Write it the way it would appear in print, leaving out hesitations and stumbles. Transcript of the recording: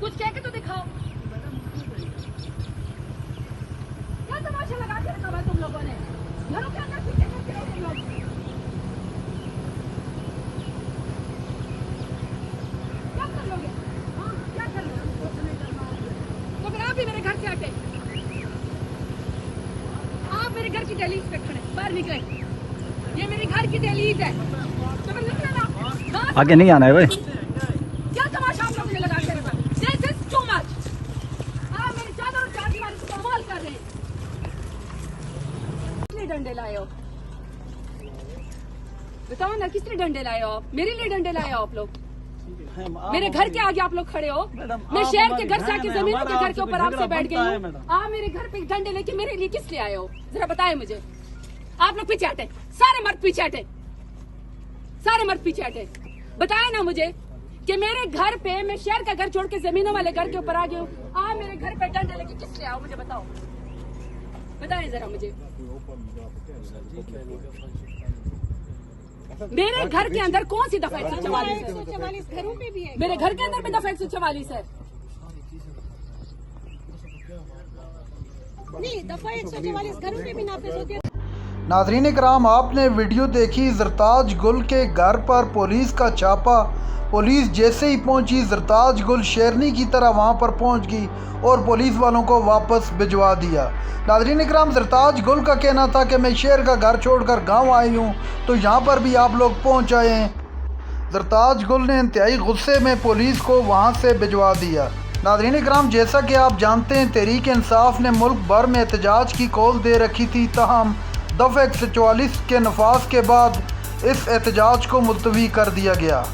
कुछ कह के तो दिखाओ। क्या तमाशा लगा के रखा हुआ तुम लोगों ने? घरों के अंदर पीछे करते हो तुम लोग। क्या कर लोगे? हाँ, क्या कर लोगे? तो फिर आप भी मेरे घर से हटे। आप मेरे घर की दहलीज पे खड़े, बाहर निकले। ये मेरे घर की दहलीज है, तो फिर निकले ना। आगे नहीं आना है भाई। क्या तमाशा आप लोगों ने लगा के रखा? This is too much. आप मेरी चादर और चार दीवारी को कमाल कर रहे हैं। किसने डंडे लाए हो? बताओ ना, किसने डंडे लाए हो आप? मेरे लिए डंडे लाए हो आप लोग? मेरे घर के आगे आप लोग खड़े हो। मैं शहर के घर से आके जमीनों के घर के ऊपर आपसे बैठ गई हूँ। आप मेरे घर पे डंडे लेके मेरे लिए किस लिए आए हो? जरा बताएं मुझे। आप लोग पीछे हटे, सारे मर्द पीछे हटे, सारे मर्द पीछे हटे। बताएं ना मुझे कि मेरे घर पे, मैं शहर का घर छोड़ के जमीनों वाले घर के ऊपर आ गई हूँ। आप मेरे घर पे डंडे लेके किस लिए आओ? मुझे बताओ, बताएं जरा मुझे। मेरे घर के अंदर कौन सी दफा 144 है? 144 घरों पे भी है। मेरे घर के अंदर भी दफा 144 है। नहीं, दफा 144 घरों पे भी नाफिज होती है। नाज़रीन इकराम, आपने वीडियो देखी ज़रताज गुल के घर पर पुलिस का छापा। पुलिस जैसे ही पहुंची, ज़रताज गुल शेरनी की तरह वहां पर पहुंच गई और पुलिस वालों को वापस भिजवा दिया। नाज़रीन इकराम, ज़रताज गुल का कहना था कि मैं शहर का घर छोड़कर गांव आई हूं, तो यहां पर भी आप लोग पहुंच आए हैं। ज़रताज गुल ने इंतहाई गुस्से में पुलिस को वहां से भिजवा दिया। नाज़रीन इकराम, जैसा कि आप जानते हैं, तहरीक इंसाफ ने मुल्क भर में एहतजाज की कॉल दे रखी थी, ताहम दफ़ा 144 के नफाज के बाद इस एहतजाज को मुलतवी कर दिया गया।